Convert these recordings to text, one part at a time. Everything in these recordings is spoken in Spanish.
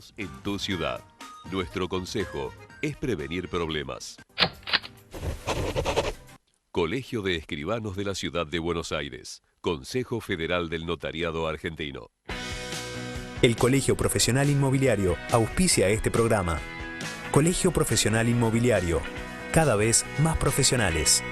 Estamos en tu ciudad. Nuestro consejo es prevenir problemas. Colegio de Escribanos de la Ciudad de Buenos Aires. Consejo Federal del Notariado Argentino. El Colegio Profesional Inmobiliario auspicia este programa. Colegio Profesional Inmobiliario, cada vez más profesionales.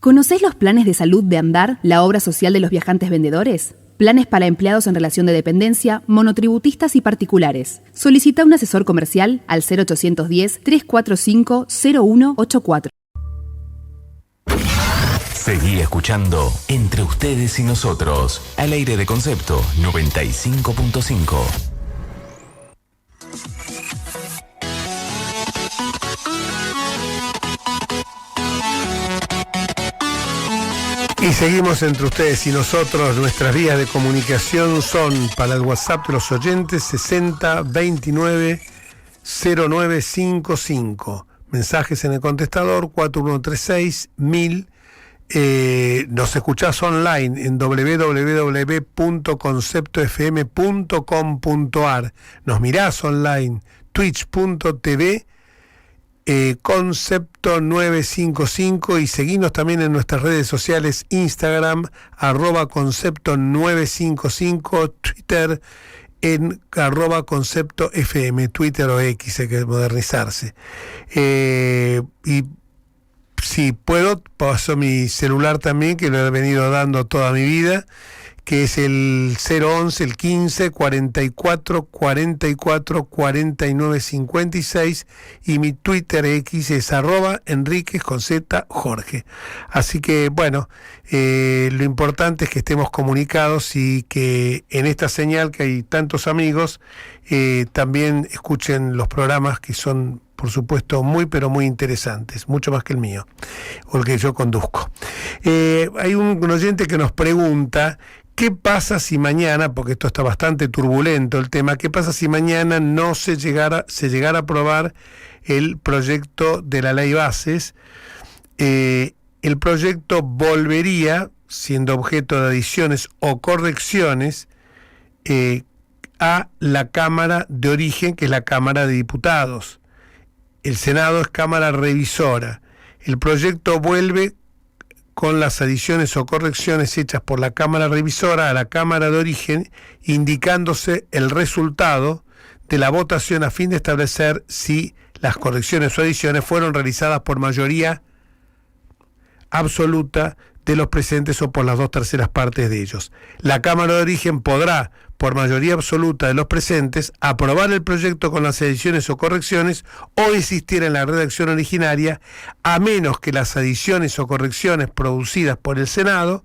¿Conocés los planes de salud de Andar, la obra social de los viajantes vendedores? Planes para empleados en relación de dependencia, monotributistas y particulares. Solicita un asesor comercial al 0810-345-0184. Seguí escuchando Entre Ustedes y Nosotros, al aire de Concepto 95.5. Y seguimos Entre Ustedes y Nosotros. Nuestras vías de comunicación son para el WhatsApp de los oyentes 60 29 0955. Mensajes en el contestador 4136 1000. Nos escuchás online en www.conceptofm.com.ar. Nos mirás online twitch.tv Concepto 955 y seguinos también en nuestras redes sociales Instagram @Concepto 955, Twitter en @Concepto FM, Twitter o X, hay que modernizarse. Y si puedo, paso mi celular también, que lo he venido dando toda mi vida, que es el 011, el 15, 44, 44, 49, 56, y mi Twitter X es @Enríquez con Z Jorge. Así que, bueno, lo importante es que estemos comunicados y que en esta señal que hay tantos amigos, también escuchen los programas que son, por supuesto, muy pero muy interesantes, mucho más que el mío, o el que yo conduzco. Hay un oyente que nos pregunta, ¿qué pasa si mañana, porque esto está bastante turbulento el tema, qué pasa si mañana no se llegara a aprobar el proyecto de la ley bases? El proyecto volvería, siendo objeto de adiciones o correcciones, a la Cámara de Origen, que es la Cámara de Diputados. El Senado es Cámara Revisora. El proyecto vuelve con las adiciones o correcciones hechas por la Cámara Revisora a la Cámara de Origen, indicándose el resultado de la votación a fin de establecer si las correcciones o adiciones fueron realizadas por mayoría absoluta de los presentes o por las 2/3 partes de ellos. La Cámara de Origen podrá, por mayoría absoluta de los presentes, aprobar el proyecto con las adiciones o correcciones o desistir en la redacción originaria, a menos que las adiciones o correcciones producidas por el Senado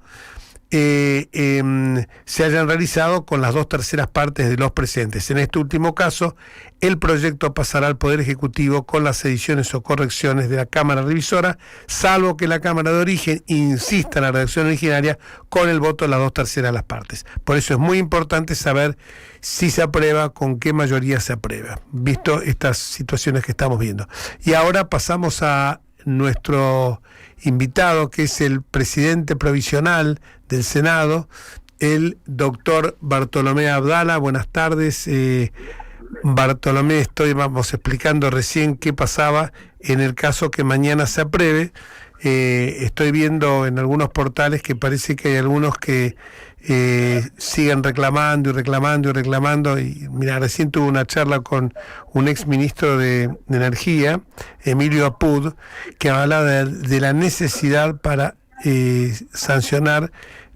se hayan realizado con las 2/3 partes de los presentes. En este último caso, el proyecto pasará al Poder Ejecutivo con las ediciones o correcciones de la Cámara Revisora, salvo que la Cámara de Origen insista en la redacción originaria con el voto de las 2/3 de las partes. Por eso es muy importante saber si se aprueba, con qué mayoría se aprueba, visto estas situaciones que estamos viendo. Y ahora pasamos a nuestro invitado, que es el presidente provisional del Senado, el doctor Bartolomé Abdala. Buenas tardes, Bartolomé. Vamos explicando recién qué pasaba en el caso que mañana se apruebe. Estoy viendo en algunos portales que parece que hay algunos que siguen reclamando y mira, recién tuve una charla con un ex ministro de Energía, Emilio Apud, que habla de la necesidad para sancionar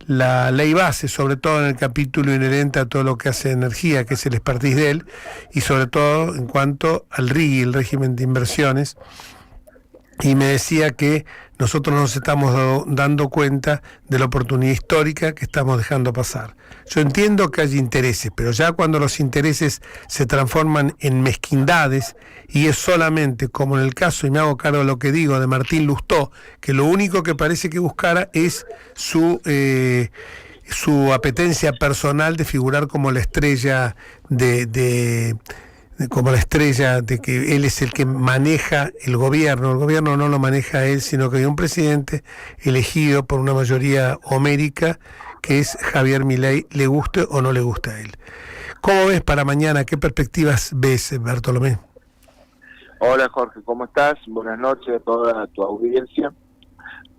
la ley base, sobre todo en el capítulo inherente a todo lo que hace energía, que es el expertise de él, y sobre todo en cuanto al RIGI, el régimen de inversiones. Y me decía que nosotros nos estamos dando cuenta de la oportunidad histórica que estamos dejando pasar. Yo entiendo que hay intereses, pero ya cuando los intereses se transforman en mezquindades, y es solamente, como en el caso, y me hago cargo de lo que digo, de Martín Lustó, que lo único que parece que buscara es su apetencia personal de figurar como la estrella como la estrella de que él es el que maneja el gobierno no lo maneja él, sino que hay un presidente elegido por una mayoría homérica, que es Javier Milei, le guste o no le guste a él. ¿Cómo ves para mañana? ¿Qué perspectivas ves, Bartolomé? Hola Jorge, ¿cómo estás? Buenas noches a toda tu audiencia.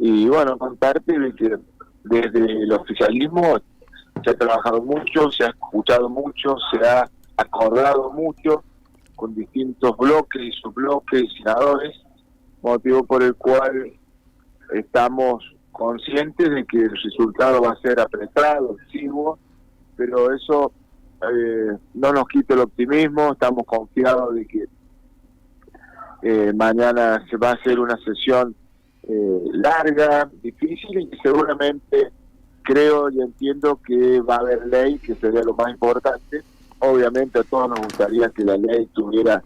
Y bueno, contarte de que desde el oficialismo se ha trabajado mucho, se ha escuchado mucho, se ha acordado mucho con distintos bloques y subbloques y senadores, motivo por el cual estamos conscientes de que el resultado va a ser apretado, exiguo, pero eso no nos quita el optimismo. Estamos confiados de que mañana se va a hacer una sesión larga, difícil, y que seguramente creo y entiendo que va a haber ley, que sería lo más importante. Obviamente a todos nos gustaría que la ley tuviera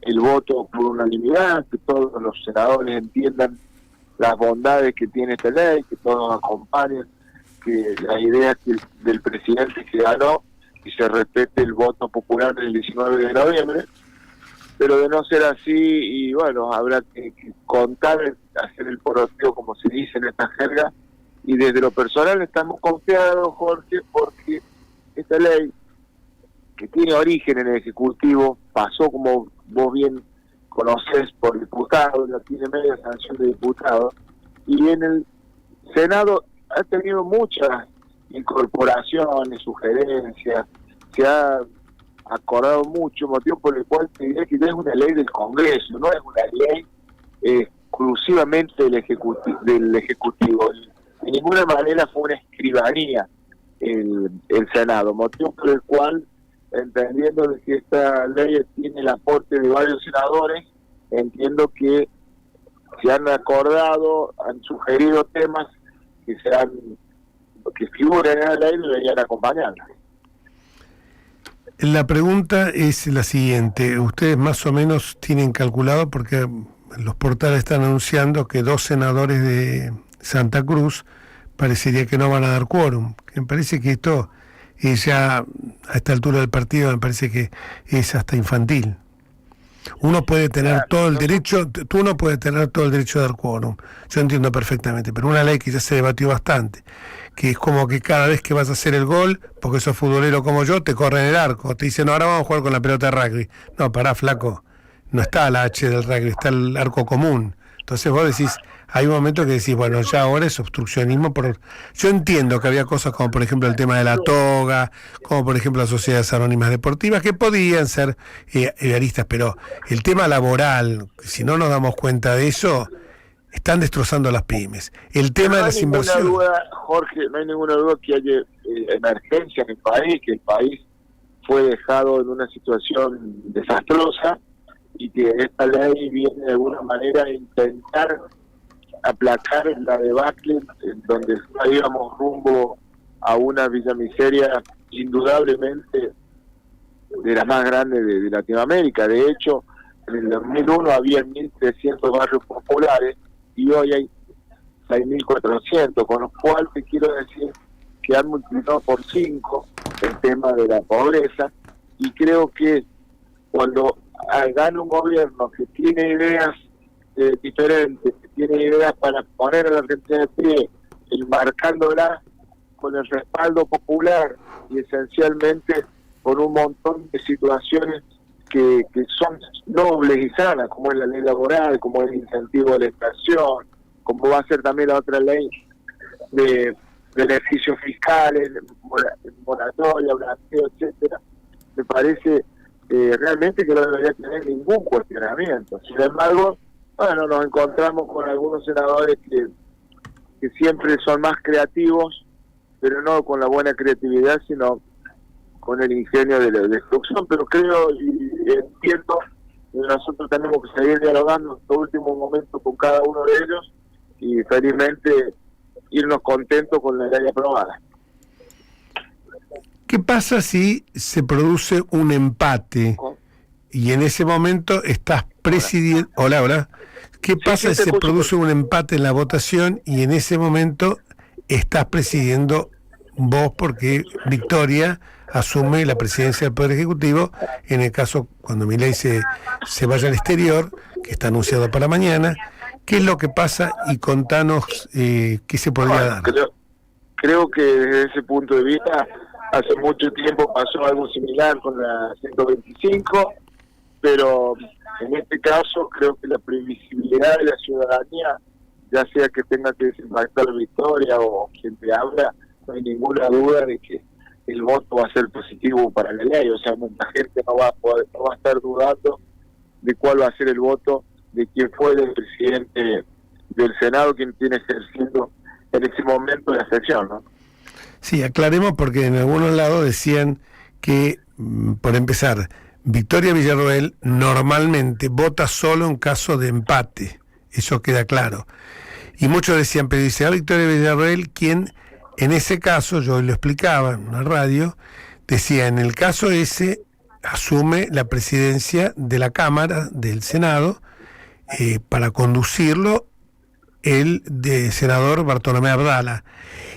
el voto por unanimidad, que todos los senadores entiendan las bondades que tiene esta ley, que todos acompañen, que la idea del presidente que ganó y se respete el voto popular del 19 de noviembre, pero de no ser así, y bueno, habrá que contar, hacer el poroteo, como se dice en esta jerga, y desde lo personal estamos confiados, Jorge, porque esta ley, que tiene origen en el Ejecutivo, pasó, como vos bien conocés, por diputado, ya tiene media sanción de diputado, y en el Senado ha tenido muchas incorporaciones, sugerencias, se ha acordado mucho, motivo por el cual te diré que no es una ley del Congreso, no es una ley exclusivamente del Ejecutivo. De ninguna manera fue una escribanía el Senado, motivo por el cual, entendiendo de que esta ley tiene el aporte de varios senadores, entiendo que se han acordado, han sugerido temas que figuran en la ley y deberían acompañarla. La pregunta es la siguiente. Ustedes más o menos tienen calculado, porque los portales están anunciando que 2 senadores de Santa Cruz parecería que no van a dar quórum. Me parece que esto ya a esta altura del partido me parece que es hasta infantil. Uno puede tener todo el derecho, tú no puedes tener todo el derecho de dar quórum. Yo entiendo perfectamente, pero una ley que ya se debatió bastante, que es como que cada vez que vas a hacer el gol, porque sos futbolero como yo, te corren el arco, te dicen, ahora vamos a jugar con la pelota de rugby. No, pará, flaco, no está la H del rugby, está el arco común. Entonces vos decís, hay un momento que decís, bueno, ya ahora es obstruccionismo. Yo entiendo que había cosas como, por ejemplo, el tema de la toga, como, por ejemplo, las sociedades anónimas deportivas, que podían ser aristas, pero el tema laboral, si no nos damos cuenta de eso, están destrozando las pymes. El tema de las inversiones. No hay ninguna duda, Jorge, no hay ninguna duda que haya emergencia en el país, que el país fue dejado en una situación desastrosa, y que esta ley viene de alguna manera a intentar aplacar la debacle en donde íbamos rumbo a una villa miseria indudablemente de las más grandes de Latinoamérica. De hecho, en el 2001 había 1.300 barrios populares y hoy hay 6.400, con lo cual te quiero decir que han multiplicado por 5 el tema de la pobreza, y creo que cuando gana un gobierno que tiene ideas diferentes, que tiene ideas para poner a la Argentina de pie, enmarcándola con el respaldo popular y esencialmente con un montón de situaciones que son nobles y sanas, como es la ley laboral, como es el incentivo de la extracción, como va a ser también la otra ley de beneficios fiscales, moratoria, blanqueo, etcétera. Me parece realmente que no debería tener ningún cuestionamiento. Sin embargo, bueno, nos encontramos con algunos senadores que siempre son más creativos, pero no con la buena creatividad, sino con el ingenio de la destrucción. Pero creo y entiendo que nosotros tenemos que seguir dialogando en estos últimos momentos con cada uno de ellos y felizmente irnos contentos con la ley aprobada. ¿Qué pasa si se produce un empate y en ese momento estás presidiendo... Hola. ¿Qué pasa si se produce un empate en la votación y en ese momento estás presidiendo vos, porque Victoria asume la presidencia del Poder Ejecutivo en el caso cuando Milei se vaya al exterior, que está anunciado para mañana? ¿Qué es lo que pasa? Y contanos qué se podría dar. Creo que desde ese punto de vista Hace mucho tiempo pasó algo similar con la 125, pero en este caso creo que la previsibilidad de la ciudadanía, ya sea que tenga que desempatar Victoria o quien te habla, no hay ninguna duda de que el voto va a ser positivo para la ley. O sea, mucha gente no va a estar dudando de cuál va a ser el voto de quien fue el presidente del Senado, quien tiene ejerciendo en ese momento la sesión, ¿no? Sí, aclaremos porque en algunos lados decían que, por empezar, Victoria Villarroel normalmente vota solo en caso de empate, eso queda claro. Y muchos decían, pero dice a Victoria Villarroel, quien en ese caso, yo lo explicaba en una radio, decía, en el caso ese, asume la presidencia de la Cámara, del Senado, para conducirlo el senador Bartolomé Abdala.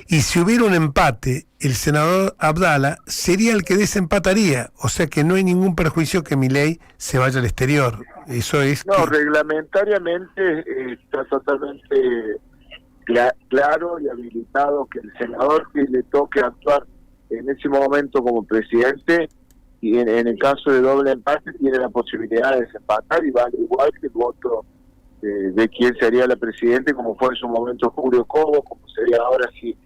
Y si hubiera un empate, el senador Abdala sería el que desempataría, o sea que no hay ningún perjuicio que Milei se vaya al exterior. Eso es no, reglamentariamente está totalmente claro y habilitado que el senador que le toque actuar en ese momento como presidente, y en el caso de doble empate tiene la posibilidad de desempatar y vale igual que el voto de quién sería la presidente, como fue en su momento Julio Cobo, como sería ahora si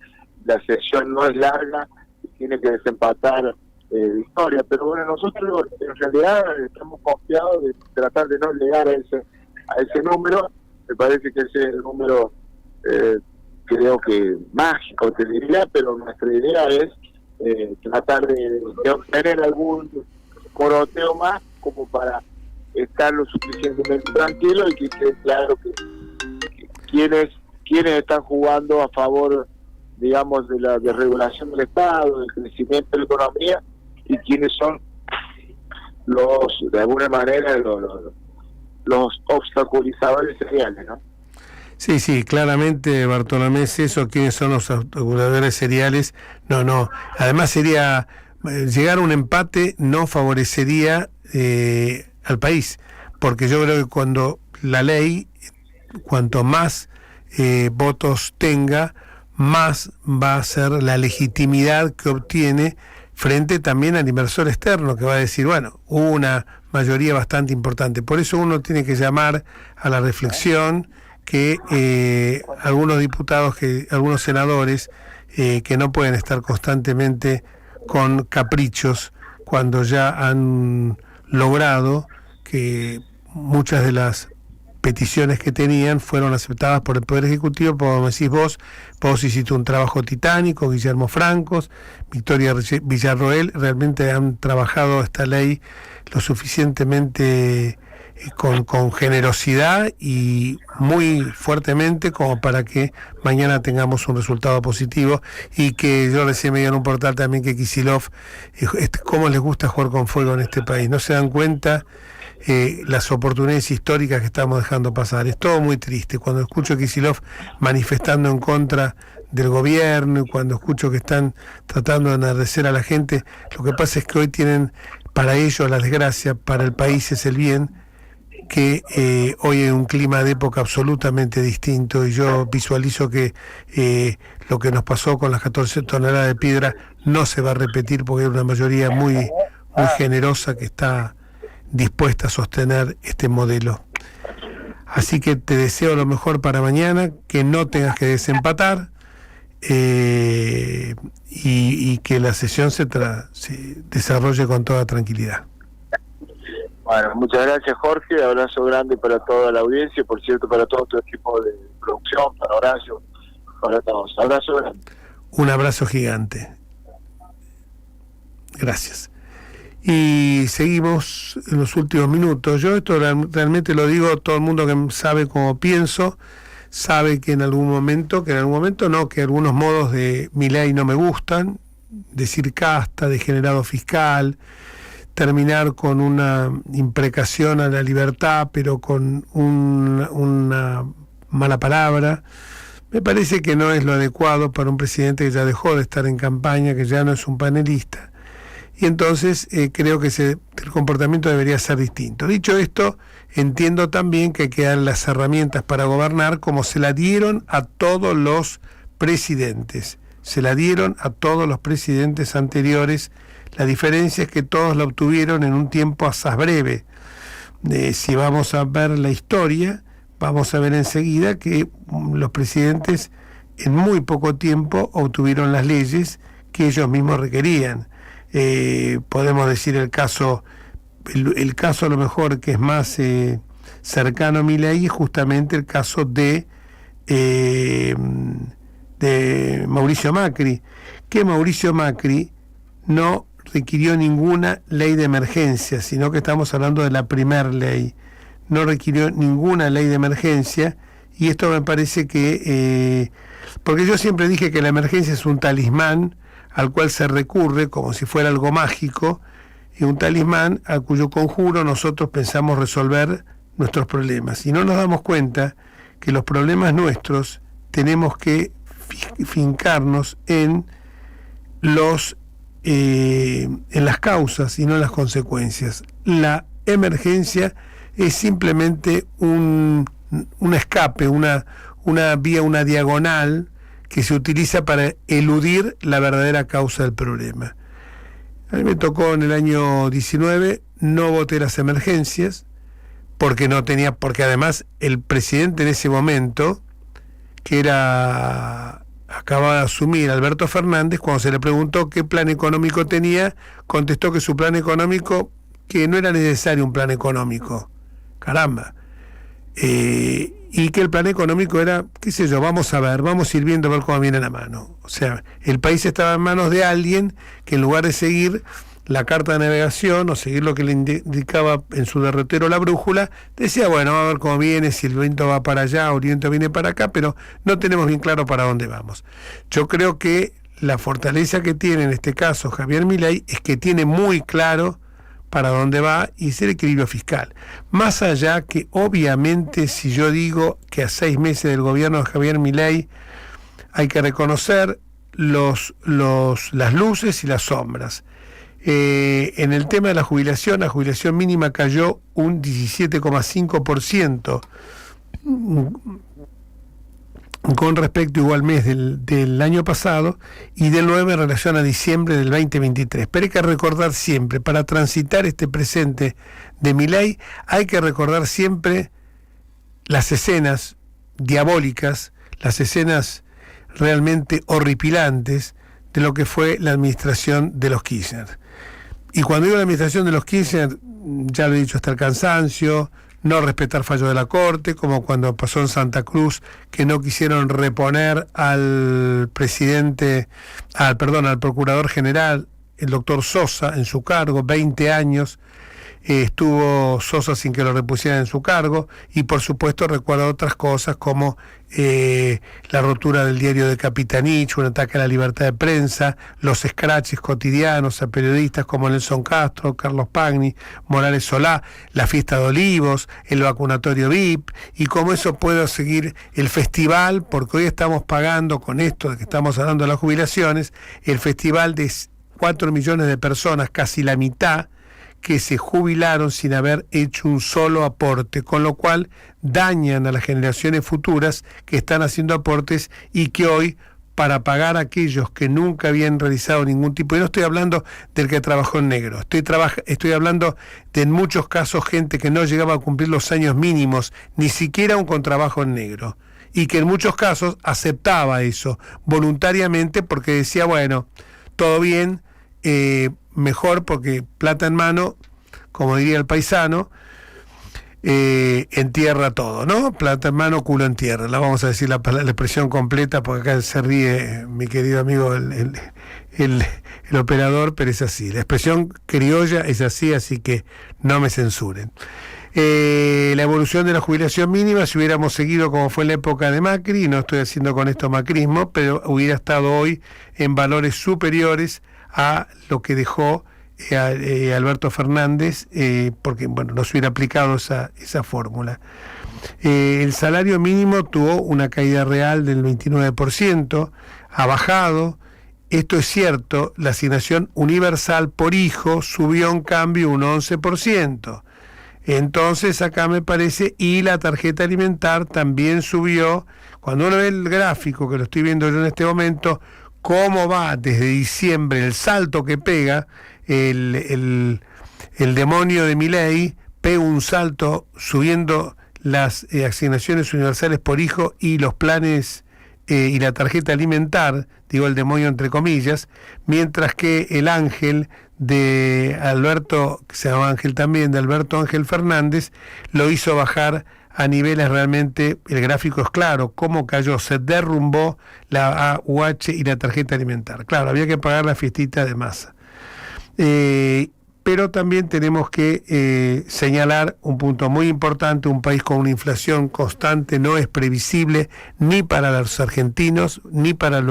la sesión no es larga y tiene que desempatar Victoria. Pero bueno, nosotros en realidad estamos confiados de tratar de no llegar a ese número. Me parece que ese es el número, creo que mágico, te diría, pero nuestra idea es tratar de obtener algún coroteo más como para estar lo suficientemente tranquilo y que quede claro que quienes están jugando a favor, digamos, de la desregulación del Estado, del crecimiento de la economía, y quienes son de alguna manera los obstaculizadores seriales, ¿no? Sí, claramente Bartolomé es eso, quiénes son los obstaculizadores seriales. No, además sería, llegar a un empate no favorecería al país, porque yo creo que cuando la ley, cuanto más votos tenga, más va a ser la legitimidad que obtiene frente también al inversor externo, que va a decir, bueno, hubo una mayoría bastante importante. Por eso uno tiene que llamar a la reflexión que algunos diputados, algunos senadores que no pueden estar constantemente con caprichos cuando ya han logrado que muchas de las peticiones que tenían fueron aceptadas por el Poder Ejecutivo. Como decís vos hiciste un trabajo titánico, Guillermo Francos, Victoria Villarroel, realmente han trabajado esta ley lo suficientemente con generosidad y muy fuertemente como para que mañana tengamos un resultado positivo. Y que yo recién me dio en un portal también que Kicillof, cómo les gusta jugar con fuego en este país, no se dan cuenta las oportunidades históricas que estamos dejando pasar. Es todo muy triste cuando escucho a Kicillof manifestando en contra del gobierno y cuando escucho que están tratando de enardecer a la gente. Lo que pasa es que hoy tienen para ellos la desgracia, para el país es el bien, que hoy hay un clima de época absolutamente distinto, y yo visualizo que lo que nos pasó con las 14 toneladas de piedra no se va a repetir, porque hay una mayoría muy generosa que está dispuesta a sostener este modelo. Así que te deseo lo mejor para mañana, que no tengas que desempatar y que la sesión se desarrolle con toda tranquilidad. Bueno, muchas gracias, Jorge. Abrazo grande para toda la audiencia, por cierto, para todo tu equipo de producción, para Horacio, para todos. Abrazo grande. Un abrazo gigante. Gracias. Y seguimos en los últimos minutos. Yo esto realmente lo digo, todo el mundo que sabe cómo pienso, sabe que en algún momento que algunos modos de Milei no me gustan, decir casta, degenerado fiscal, terminar con una imprecación a la libertad, pero con una mala palabra. Me parece que no es lo adecuado para un presidente que ya dejó de estar en campaña, que ya no es un panelista. Y entonces creo que el comportamiento debería ser distinto. Dicho esto, entiendo también que hay que dar las herramientas para gobernar como se la dieron a todos los presidentes. se la dieron a todos los presidentes anteriores. La diferencia es que todos la obtuvieron en un tiempo asaz breve. Si vamos a ver la historia, vamos a ver enseguida que los presidentes en muy poco tiempo obtuvieron las leyes que ellos mismos requerían. Podemos decir el caso a lo mejor que es más cercano a Milei, es justamente el caso de Mauricio Macri, que Mauricio Macri no requirió ninguna ley de emergencia, sino que estamos hablando de la primer ley. No requirió ninguna ley de emergencia, y esto me parece que porque yo siempre dije que la emergencia es un talismán al cual se recurre como si fuera algo mágico, y un talismán a cuyo conjuro nosotros pensamos resolver nuestros problemas, y no nos damos cuenta que los problemas nuestros tenemos que fincarnos en las causas y no en las consecuencias. La emergencia es simplemente un escape, una vía, una diagonal que se utiliza para eludir la verdadera causa del problema. A mí me tocó en el año 19, no voté las emergencias, porque además el presidente en ese momento, que acababa de asumir Alberto Fernández, cuando se le preguntó qué plan económico tenía, contestó que su plan económico, que no era necesario un plan económico, caramba, y que el plan económico era, qué sé yo, vamos a ir viendo a ver cómo viene la mano. O sea, el país estaba en manos de alguien que en lugar de seguir la carta de navegación o seguir lo que le indicaba en su derrotero la brújula, decía, bueno, vamos a ver cómo viene, si el viento va para allá o el viento viene para acá, pero no tenemos bien claro para dónde vamos. Yo creo que la fortaleza que tiene en este caso Javier Milei es que tiene muy claro para dónde va, y es el equilibrio fiscal. Más allá que, obviamente, si yo digo que a 6 meses del gobierno de Javier Milei hay que reconocer las luces y las sombras. En el tema de la jubilación mínima cayó un 17,5% con respecto igual mes del año pasado, y del 9 en relación a diciembre del 2023. Pero hay que recordar siempre, para transitar este presente de Milei, hay que recordar siempre las escenas diabólicas, las escenas realmente horripilantes de lo que fue la administración de los Kirchner. Y cuando digo la administración de los Kirchner, ya lo he dicho hasta el cansancio, no respetar fallos de la Corte, como cuando pasó en Santa Cruz, que no quisieron reponer al procurador general, el doctor Sosa, en su cargo, 20 años. Estuvo Sosa sin que lo repusieran en su cargo, y por supuesto recuerda otras cosas como la rotura del diario de Capitanich, un ataque a la libertad de prensa, los escraches cotidianos a periodistas como Nelson Castro, Carlos Pagni, Morales Solá, la fiesta de Olivos, el vacunatorio VIP, y cómo eso puede seguir el festival, porque hoy estamos pagando, con esto de que estamos hablando de las jubilaciones, el festival de 4 millones de personas, casi la mitad, que se jubilaron sin haber hecho un solo aporte, con lo cual dañan a las generaciones futuras que están haciendo aportes, y que hoy, para pagar a aquellos que nunca habían realizado ningún tipo, y no estoy hablando del que trabajó en negro, estoy hablando de, en muchos casos, gente que no llegaba a cumplir los años mínimos, ni siquiera un contrabajo en negro, y que en muchos casos aceptaba eso voluntariamente porque decía, bueno, todo bien, mejor, porque plata en mano, como diría el paisano, entierra todo, ¿no? Plata en mano, culo en tierra. La vamos a decir la expresión completa, porque acá se ríe mi querido amigo el operador, pero es así. La expresión criolla es así que no me censuren. La evolución de la jubilación mínima, si hubiéramos seguido como fue en la época de Macri, y no estoy haciendo con esto macrismo, pero hubiera estado hoy en valores superiores a lo que dejó Alberto Fernández, porque bueno, no se hubiera aplicado esa fórmula. El salario mínimo tuvo una caída real del 29%, ha bajado. Esto es cierto, la asignación universal por hijo subió en cambio un 11%. Entonces acá me parece, y la tarjeta alimentar también subió. Cuando uno ve el gráfico, que lo estoy viendo yo en este momento, cómo va desde diciembre el salto que pega el demonio de Milei, pega un salto subiendo las asignaciones universales por hijo y los planes y la tarjeta alimentar, digo el demonio entre comillas, mientras que el ángel de Alberto, que se llama Ángel también, de Alberto Ángel Fernández, lo hizo bajar a niveles realmente, el gráfico es claro, cómo cayó, se derrumbó la AUH y la tarjeta alimentar. Claro, había que pagar la fiestita de masa. Pero también tenemos que señalar un punto muy importante: un país con una inflación constante no es previsible ni para los argentinos, ni para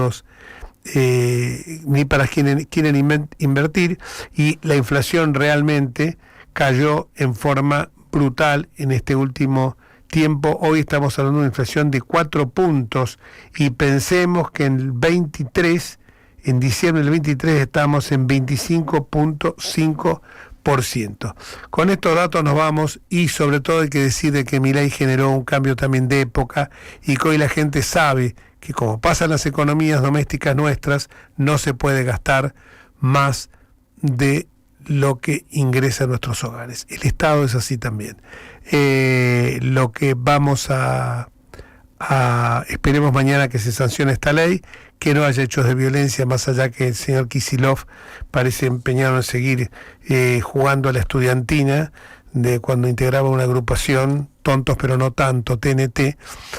quienes quieren invertir, y la inflación realmente cayó en forma brutal en este último tiempo. Hoy estamos hablando de una inflación de 4 puntos y pensemos que en el 23, en diciembre del 23 estamos en 25.5%. Con estos datos nos vamos, y sobre todo hay que decir de que Milei generó un cambio también de época, y que hoy la gente sabe que como pasan las economías domésticas nuestras, no se puede gastar más de lo que ingresa a nuestros hogares. El Estado es así también. Lo que vamos a esperemos mañana que se sancione esta ley, que no haya hechos de violencia, más allá que el señor Kicillof parece empeñado en seguir jugando a la estudiantina de cuando integraba una agrupación, Tontos pero no tanto, TNT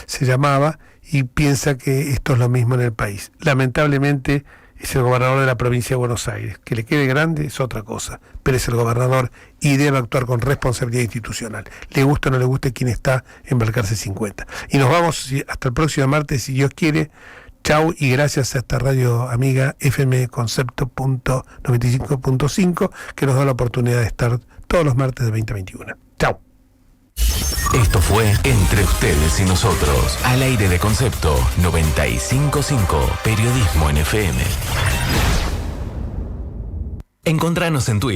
se llamaba, y piensa que esto es lo mismo en el país. Lamentablemente es el gobernador de la provincia de Buenos Aires. Que le quede grande es otra cosa, pero es el gobernador y debe actuar con responsabilidad institucional. Le guste o no le guste quien está en Balcarce 50. Y nos vamos hasta el próximo martes, si Dios quiere. Chau, y gracias a esta radio amiga FM Concepto 95.5, que nos da la oportunidad de estar todos los martes de 20 a 21. Chau. Esto fue Entre Ustedes y Nosotros, al aire de Concepto 95.5, Periodismo en FM. Encontranos en Twitter.